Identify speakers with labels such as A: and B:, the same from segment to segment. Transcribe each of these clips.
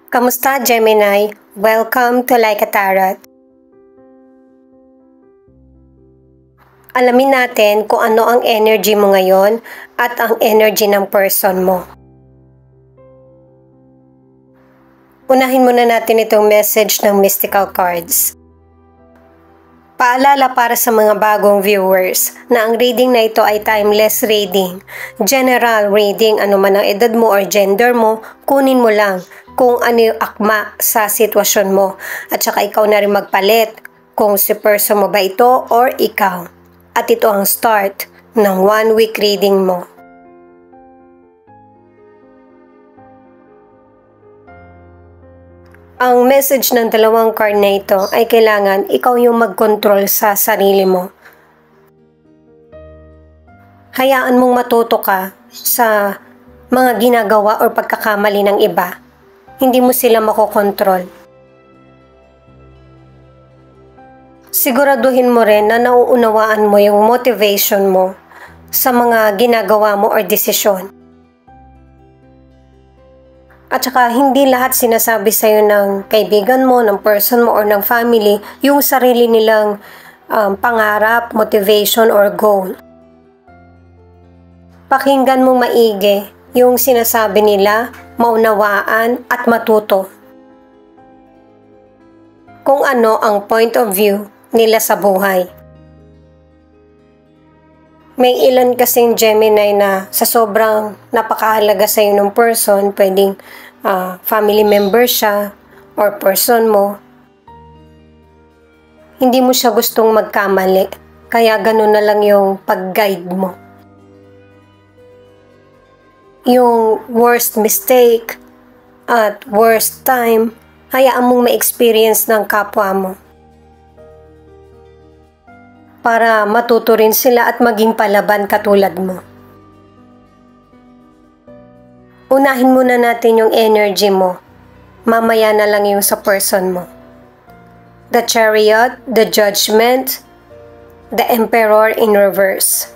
A: Kamusta, Gemini? Welcome to Like a Tarot. Alamin natin kung ano ang energy mo ngayon at ang energy ng person mo. Unahin muna natin itong message ng mystical cards. Paalala para sa mga bagong viewers na ang reading na ito ay timeless reading. General reading, ano man ang edad mo or gender mo, kunin mo lang kung ano yung akma sa sitwasyon mo. At saka ikaw na rin magpalit kung si person mo ba ito or ikaw. At ito ang start ng 1 week reading mo. Ang message ng dalawang card na ito ay kailangan ikaw yung mag-control sa sarili mo. Hayaan mong matuto ka sa mga ginagawa o pagkakamali ng iba. Hindi mo sila makokontrol. Siguraduhin mo rin na nauunawaan mo yung motivation mo sa mga ginagawa mo or desisyon. At saka hindi lahat sinasabi sa'yo ng kaibigan mo, ng person mo, or ng family yung sarili nilang pangarap, motivation, or goal. Pakinggan mong maigi yung sinasabi nila, maunawaan at matuto. Kung ano ang point of view nila sa buhay. May ilan kasing Gemini na sa sobrang napakahalaga sa iyo ng person, pwedeng family member siya or person mo. Hindi mo siya gustong magkamali, kaya ganun na lang yung pag-guide mo. Yung worst mistake at worst time, hayaan mong ma-experience ng kapwa mo. Para matuto rin sila at maging palaban katulad mo. Unahin muna natin yung energy mo. Mamaya na lang yung sa person mo. The Chariot, the Judgment, the Emperor in reverse.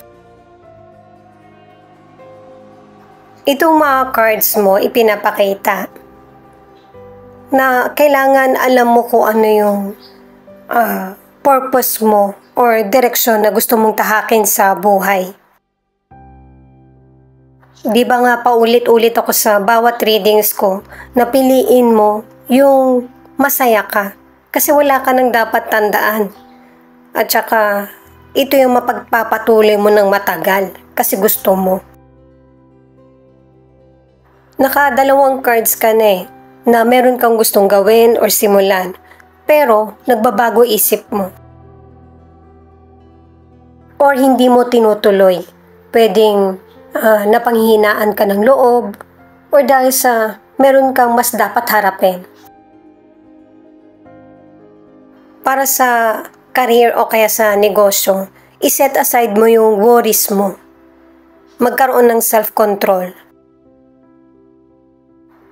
A: Itong mga cards mo ipinapakita na kailangan alam mo kung ano yung purpose mo or direksyon na gusto mong tahakin sa buhay. Di ba nga paulit-ulit ako sa bawat readings ko na piliin mo yung masaya ka kasi wala ka nang dapat tandaan. At saka ito yung mapagpapatuloy mo ng matagal kasi gusto mo. Nakadalawang cards ka na na meron kang gustong gawin or simulan pero nagbabago isip mo. Or hindi mo tinutuloy. Pwedeng napanghihinaan ka ng loob or dahil sa meron kang mas dapat harapin. Para sa career o kaya sa negosyo, iset aside mo yung worries mo. Magkaroon ng self-control.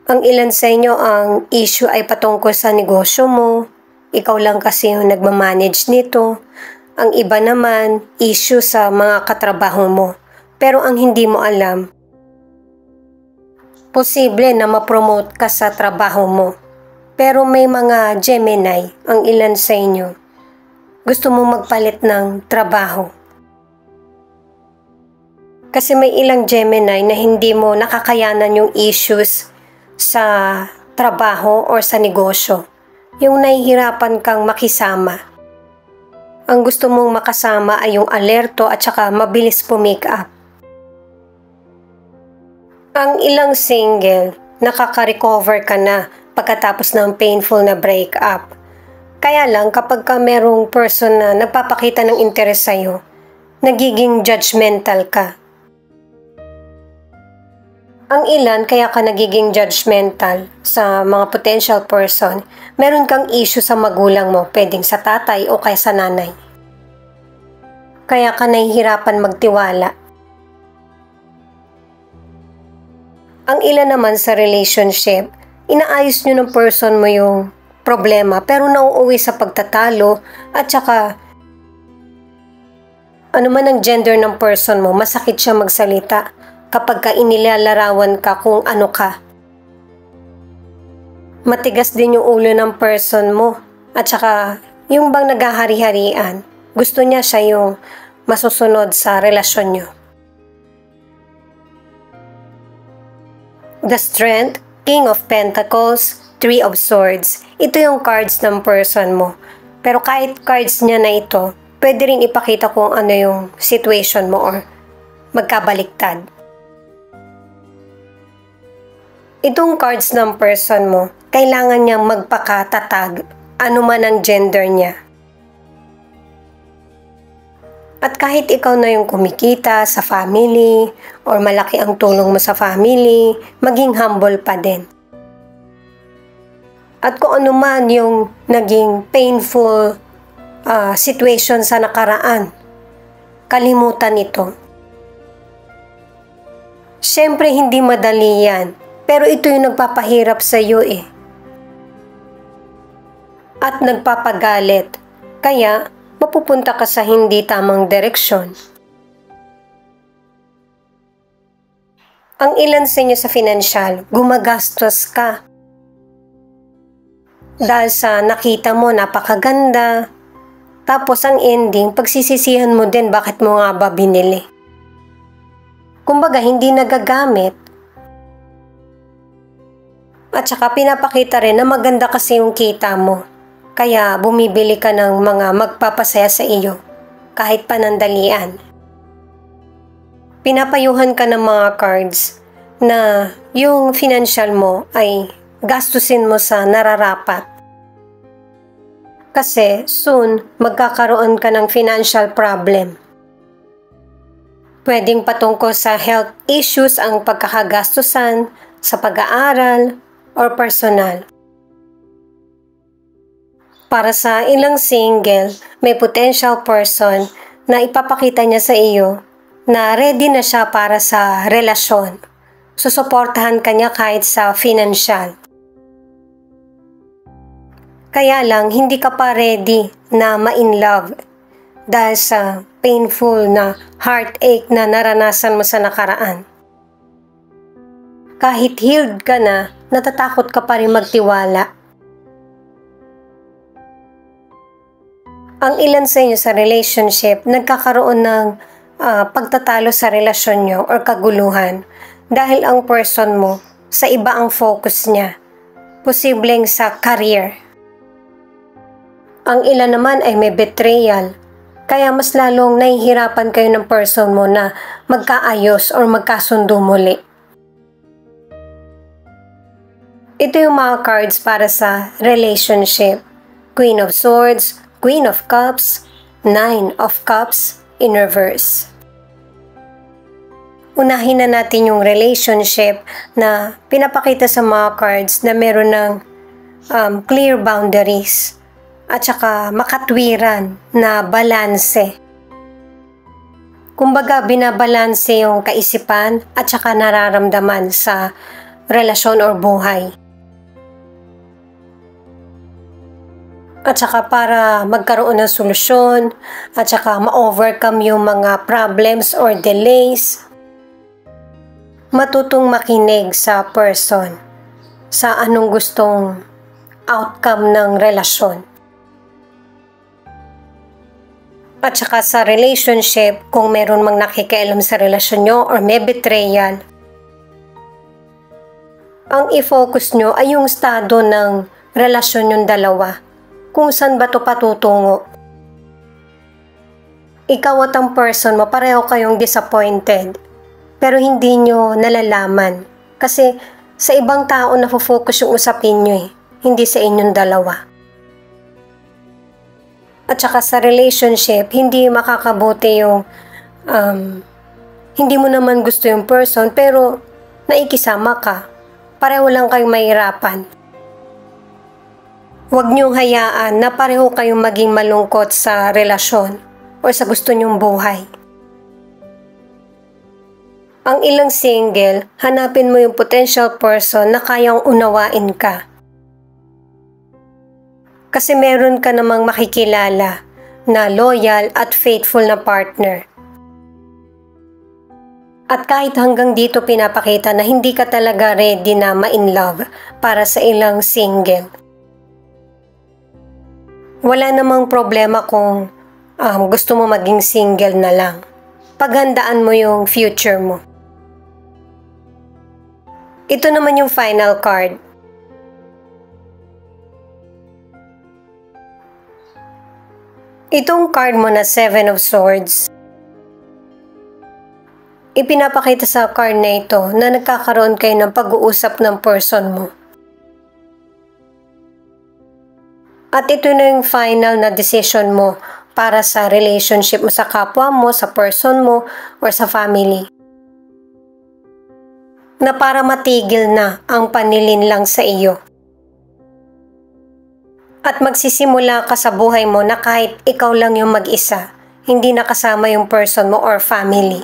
A: Ang ilan sa inyo ang issue ay patungkol sa negosyo mo. Ikaw lang kasi yung nagmamanage nito. Ang iba naman, issue sa mga katrabaho mo. Pero ang hindi mo alam, posible na ma-promote ka sa trabaho mo. Pero may mga Gemini, ang ilan sa inyo, gusto mo magpalit ng trabaho. Kasi may ilang Gemini na hindi mo nakakayanan yung issues sa trabaho or sa negosyo. Yung nahihirapan kang makisama. Ang gusto mong makasama ay yung alerto at saka mabilis pumake up. Ang ilang single, nakaka-recover ka na pagkatapos ng painful na breakup. Kaya lang kapag ka merong person na nagpapakita ng interes sa'yo, nagiging judgmental ka. Ang ilan kaya ka nagiging judgmental sa mga potential person, meron kang issue sa magulang mo, pwedeng sa tatay o kaya sa nanay. Kaya ka nahihirapan magtiwala. Ang ilan naman sa relationship, inaayos nyo ng person mo yung problema pero nauuwi sa pagtatalo at saka ano man ang gender ng person mo, masakit siya magsalita kapag ka inilalarawan ka kung ano ka. Matigas din yung ulo ng person mo. At saka, yung bang naghahari-harian, gusto niya siya yung masusunod sa relasyon nyo. The Strength, King of Pentacles, Three of Swords. Ito yung cards ng person mo. Pero kahit cards niya na ito, pwede rin ipakita kung ano yung situation mo or magkabaliktad. Itong cards ng person mo, kailangan niyang magpakatatag, ano man ang gender niya. At kahit ikaw na yung kumikita sa family or malaki ang tulong mo sa family, maging humble pa din. At kung ano man yung naging painful situation sa nakaraan, kalimutan ito. Siyempre hindi madali yan, pero ito yung nagpapahirap sa iyo eh. At nagpapagalit, kaya mapupunta ka sa hindi tamang direksyon. Ang ilan sa inyo sa financial, gumagastos ka. Dahil sa nakita mo napakaganda, tapos ang ending, pagsisisihan mo din bakit mo nga ba binili. Kumbaga hindi nagagamit. At saka pinapakita rin na maganda kasi yung kita mo. Kaya bumibili ka ng mga magpapasaya sa iyo, kahit panandalian. Pinapayuhan ka ng mga cards na yung financial mo ay gastusin mo sa nararapat. Kasi soon magkakaroon ka ng financial problem. Pwedeng patungkol sa health issues ang pagkakagastusan, sa pag-aaral, or personal. Para sa ilang single, may potential person na ipapakita niya sa iyo na ready na siya para sa relasyon. Susuportahan ka niya kahit sa financial. Kaya lang, hindi ka pa ready na ma-in love dahil sa painful na heartache na naranasan mo sa nakaraan. Kahit healed ka na, natatakot ka pa rin magtiwala. Ang ilan sa inyo sa relationship nagkakaroon ng pagtatalo sa relasyon nyo or kaguluhan dahil ang person mo sa iba ang focus niya, posibleng sa career. Ang ilan naman ay may betrayal, kaya mas lalong nahihirapan kayo ng person mo na magkaayos or magkasundo muli. Ito yung mga cards para sa relationship. Queen of Swords, Queen of Cups, Nine of Cups in reverse. Unahin na natin yung relationship na pinapakita sa mga cards na meron ng clear boundaries at saka makatwiran na balanse. Kumbaga binabalanse yung kaisipan at saka nararamdaman sa relasyon or buhay. At saka para magkaroon ng solusyon, at saka ma-overcome yung mga problems or delays, matutong makinig sa person, sa anong gustong outcome ng relasyon. At saka sa relationship, kung meron mang nakikialam sa relasyon nyo or may betrayal, ang i-focus nyo ay yung estado ng relasyon yung dalawa. Kung saan ba ito patutungo. Ikaw at ang person mo, pareho kayong disappointed. Pero hindi nyo nalalaman. Kasi sa ibang tao nafo-focus yung usapin nyo eh. Hindi sa inyong dalawa. At saka sa relationship, hindi makakabuti yung hindi mo naman gusto yung person pero naikisama ka. Pareho lang kayong mahirapan. Huwag niyong hayaan na pareho kayong maging malungkot sa relasyon o sa gusto niyong buhay. Ang ilang single, hanapin mo yung potential person na kayang unawain ka. Kasi meron ka namang makikilala na loyal at faithful na partner. At kahit hanggang dito pinapakita na hindi ka talaga ready na ma-in love para sa ilang single. Wala namang problema kung gusto mo maging single na lang. Paghandaan mo yung future mo. Ito naman yung final card. Itong card mo na Seven of Swords, ipinapakita sa card na ito na nagkakaroon kayo ng pag-uusap ng person mo. At ito na yung final na decision mo para sa relationship mo sa kapwa mo, sa person mo, or sa family. Na para matigil na ang panlilinlang sa iyo. At magsisimula ka sa buhay mo na kahit ikaw lang yung mag-isa, hindi nakasama yung person mo or family.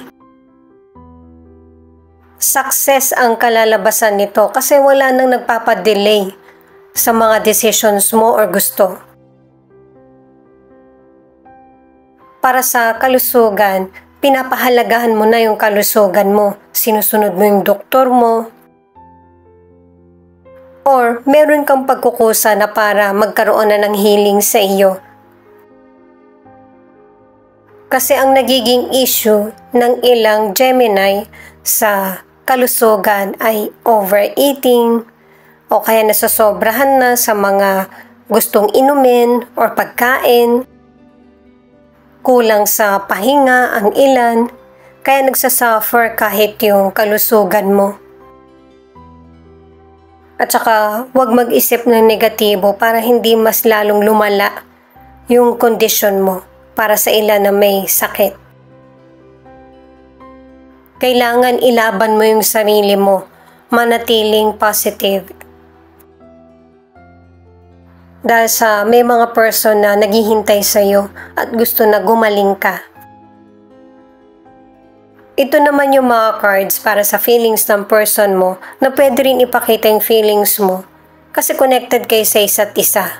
A: Success ang kalalabasan nito kasi wala nang nagpapadelay sa mga decisions mo or gusto. Para sa kalusugan, pinapahalagahan mo na yung kalusugan mo. Sinusunod mo yung doktor mo. Or meron kang pagkukusa na para magkaroon na ng healing sa iyo. Kasi ang nagiging issue ng ilang Gemini sa kalusugan ay overeating o kaya nasasobrahan na sa mga gustong inumin or pagkain. Kulang sa pahinga ang ilan, kaya nagsasuffer kahit yung kalusugan mo. At saka, huwag mag-isip ng negatibo para hindi mas lalong lumala yung kondisyon mo para sa ilan na may sakit. Kailangan ilaban mo yung sarili mo, manatiling positive. Dahil sa may mga person na naghihintay sa'yo at gusto na gumaling ka. Ito naman yung mga cards para sa feelings ng person mo na pwede rin ipakita yung feelings mo kasi connected kayo sa isa't isa.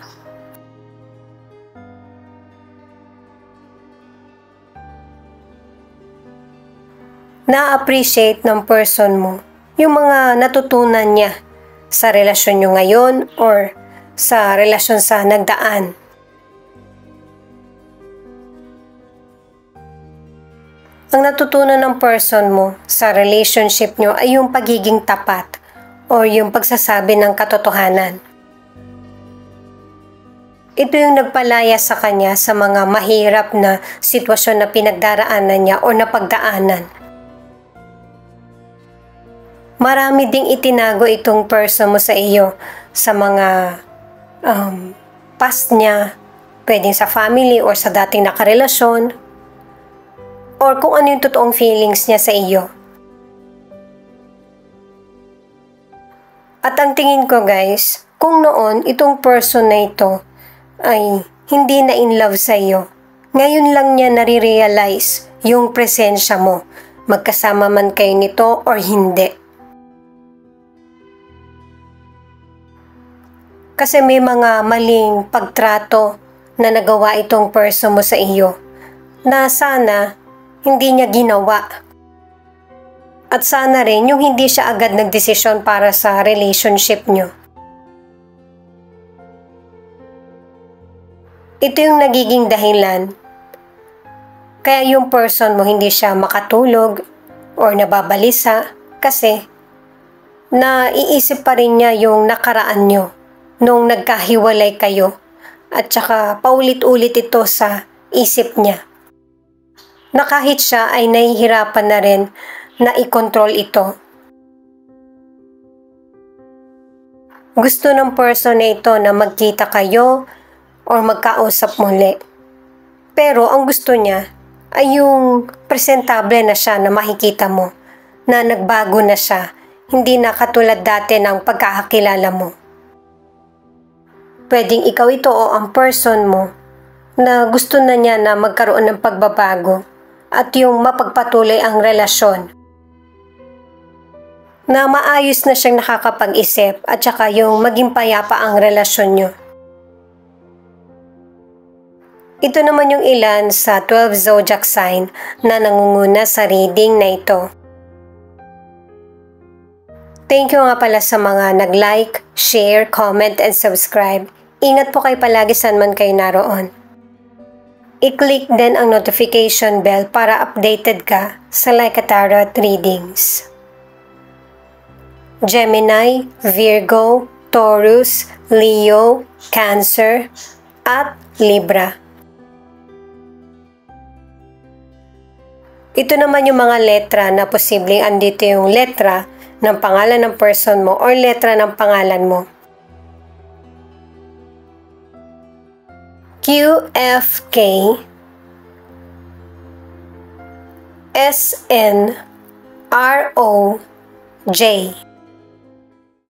A: Na-appreciate ng person mo yung mga natutunan niya sa relasyon nyo ngayon or sa relasyon sa nagdaan. Ang natutunan ng person mo sa relationship nyo ay yung pagiging tapat o yung pagsasabi ng katotohanan. Ito yung nagpalaya sa kanya sa mga mahirap na sitwasyon na pinagdaraanan niya o napagdaanan. Marami ding itinago itong person mo sa iyo sa mga past niya, pwedeng sa family or sa dating nakarelasyon, or kung ano yung totoong feelings niya sa iyo. At ang tingin ko guys, kung noon itong person na ito ay hindi na in love sa iyo, ngayon lang niya nare-realize yung presensya mo, magkasama man kayo nito or hindi. Kasi may mga maling pagtrato na nagawa itong person mo sa iyo na sana hindi niya ginawa. At sana rin yung hindi siya agad nagdesisyon para sa relationship nyo. Ito yung nagiging dahilan kaya yung person mo hindi siya makatulog or nababalisa kasi naiisip pa rin niya yung nakaraan nyo nung nagkahiwalay kayo at saka paulit-ulit ito sa isip niya. Na kahit siya ay nahihirapan na rin na i-control ito. Gusto ng person na ito na magkita kayo or magkausap muli. Pero ang gusto niya ay yung presentable na siya na makikita mo, na nagbago na siya, hindi na katulad dati ng pagkakakilala mo. Pwedeng ikaw ito o ang person mo na gusto na niya na magkaroon ng pagbabago at yung mapagpatuloy ang relasyon. Na maayos na siyang nakakapag-isip at saka yung maging payapa ang relasyon nyo. Ito naman yung ilan sa 12 zodiac sign na nangunguna sa reading na ito. Thank you nga pala sa mga nag-like, share, comment, and subscribe. Ingat po kayo palagi saan man kayo naroon. I-click din ang notification bell para updated ka sa Laika Tarot readings. Gemini, Virgo, Taurus, Leo, Cancer, at Libra. Ito naman yung mga letra na posibleng andito yung letra ng pangalan ng person mo or letra ng pangalan mo. Q, F, K, S, N, R, O, J.